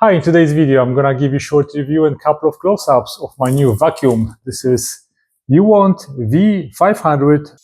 Hi, in today's video I'm gonna give you a short review and couple of close-ups of my new vacuum. This is UWANT V500.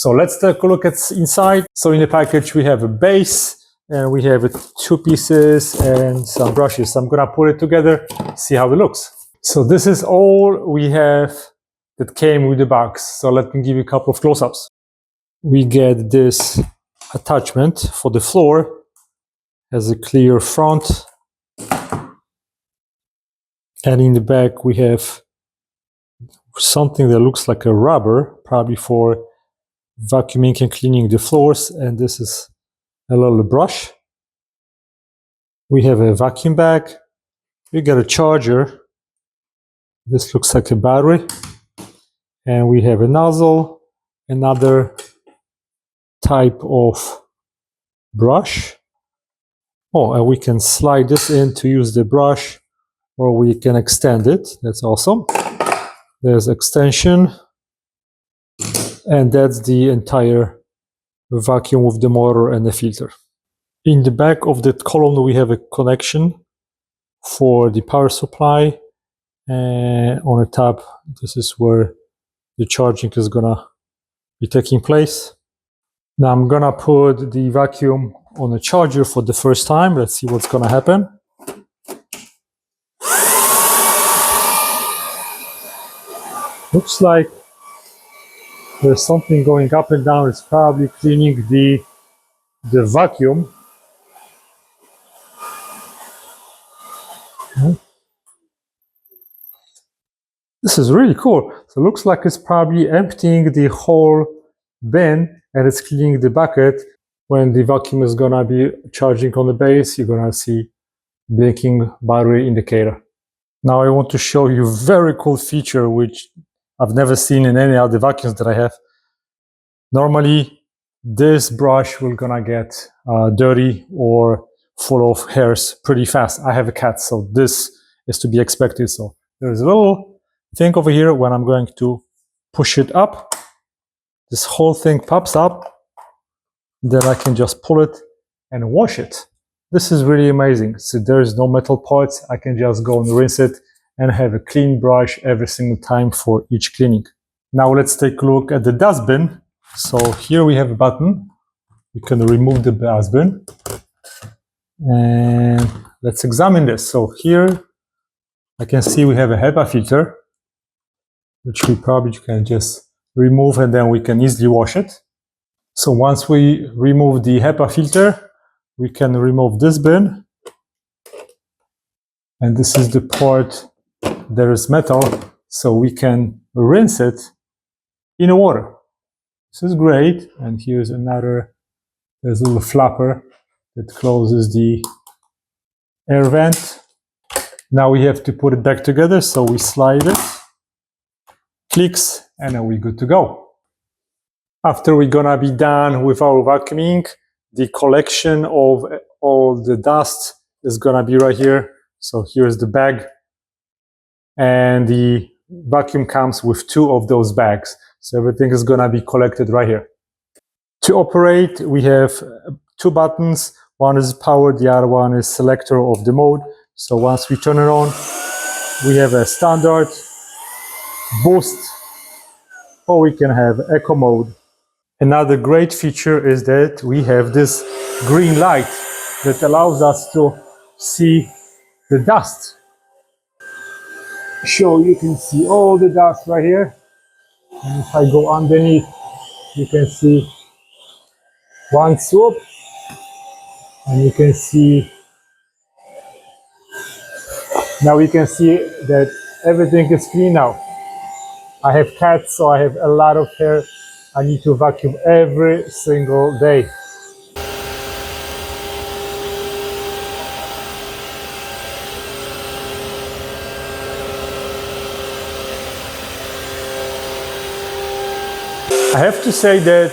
So let's take a look at inside. So in the package we have a base and we have two pieces and some brushes. So I'm gonna put it together, see how it looks. So this is all we have that came with the box. So let me give you a couple of close-ups. We get this attachment for the floor, has a clear front, and in the back we have something that looks like a rubber, probably for vacuuming and cleaning the floors, and this is a little brush. We have a vacuum bag. We got a charger. This looks like a battery. And we have a nozzle, another type of brush. Oh, and we can slide this in to use the brush, or we can extend it. That's awesome. There's extension. And that's the entire vacuum with the motor and the filter. In the back of that column we have a connection for the power supply, and on the top this is where the charging is gonna be taking place. Now I'm gonna put the vacuum on a charger for the first time. Let's see what's gonna happen. Looks like there's something going up and down. It's probably cleaning the vacuum. This is really cool. So it looks like it's probably emptying the whole bin and it's cleaning the bucket. When the vacuum is gonna be charging on the base, you're gonna see blinking battery indicator. Now I want to show you a very cool feature which I've never seen in any other vacuums that I have. Normally, this brush will gonna get dirty or full of hairs pretty fast. I have a cat, so this is to be expected. So there's a little thing over here. When I'm going to push it up, this whole thing pops up. Then I can just pull it and wash it. This is really amazing. So there's no metal parts. I can just go and rinse it and have a clean brush every single time for each cleaning. Now let's take a look at the dustbin. So here we have a button. We can remove the dustbin. And let's examine this. So here I can see we have a HEPA filter, which we probably can just remove and then we can easily wash it. So once we remove the HEPA filter, we can remove this bin. And this is the part that is metal, so we can rinse it in water. This is great. And here's another, there's a little flapper that closes the air vent. Now we have to put it back together, so we slide it, clicks, and then we're good to go. After we're gonna be done with our vacuuming, the collection of all the dust is gonna be right here. So here's the bag, and the vacuum comes with two of those bags. So everything is gonna be collected right here. To operate, we have two buttons. One is power, the other one is selector of the mode. So once we turn it on, we have a standard, boost, or we can have eco mode. Another great feature is that we have this green light that allows us to see the dust. So you can see all the dust right here. And if I go underneath, you can see one swoop, and you can see, now we can see that everything is clean now. I have cats, so I have a lot of hair. I need to vacuum every single day. I have to say that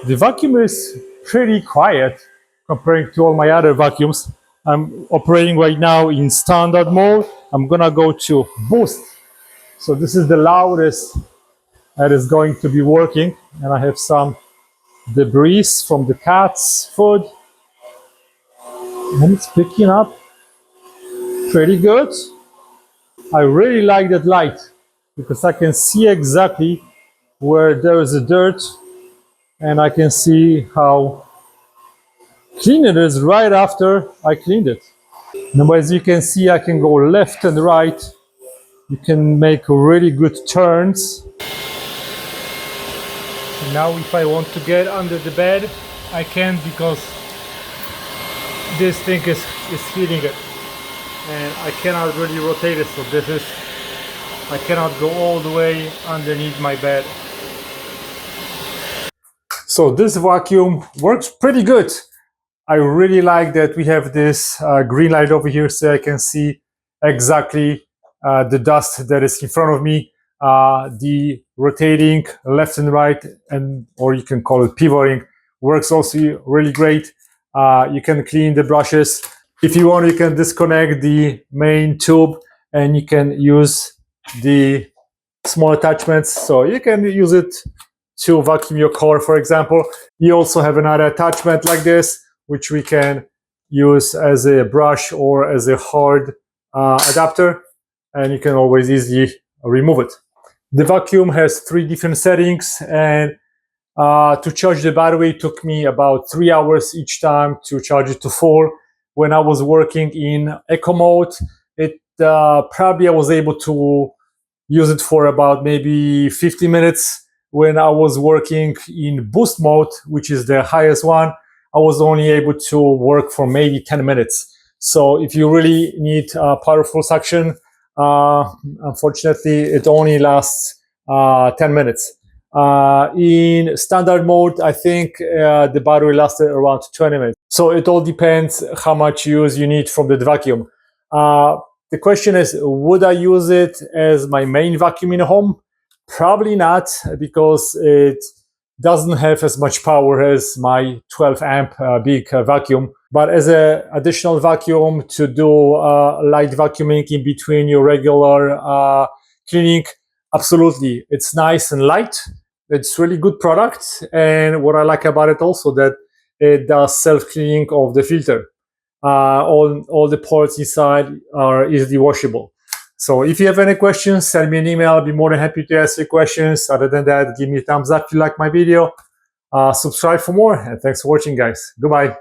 the vacuum is pretty quiet. comparing to all my other vacuums. I'm operating right now in standard mode. I'm gonna go to boost. So this is the loudest that is going to be working, and I have some debris from the cat's food, and it's picking up pretty good. I really like that light because I can see exactly where there is a dirt, and I can see how clean it is right after I cleaned it. Now, as you can see, I can go left and right. You can make really good turns. And now if I want to get under the bed, I can, because this thing is hitting it. And I cannot really rotate it, so I cannot go all the way underneath my bed. So this vacuum works pretty good. I really like that we have this green light over here, so I can see exactly the dust that is in front of me. The rotating left and right, or you can call it pivoting, works also really great. You can clean the brushes. If you want, you can disconnect the main tube and you can use the small attachments. So you can use it to vacuum your car, for example. You also have another attachment like this, which we can use as a brush or as a hard adapter, and you can always easily remove it. The vacuum has 3 different settings, and to charge the battery it took me about 3 hours each time to charge it to full. When I was working in eco mode, probably I was able to use it for about maybe 50 minutes. When I was working in boost mode, which is the highest one, I was only able to work for maybe 10 minutes. So if you really need powerful suction, unfortunately, it only lasts 10 minutes. In standard mode, I think the battery lasted around 20 minutes. So it all depends how much use you need from the vacuum. The question is, would I use it as my main vacuum in a home? Probably not, because it doesn't have as much power as my 12 amp big vacuum. But as an additional vacuum to do light vacuuming in between your regular cleaning, absolutely. It's nice and light. It's really good product. And what I like about it also, that it does self-cleaning of the filter. All the parts inside are easily washable. So if you have any questions, send me an email. I'll be more than happy to answer your questions. Other than that, give me a thumbs up if you like my video. Subscribe for more, and thanks for watching, guys. Goodbye.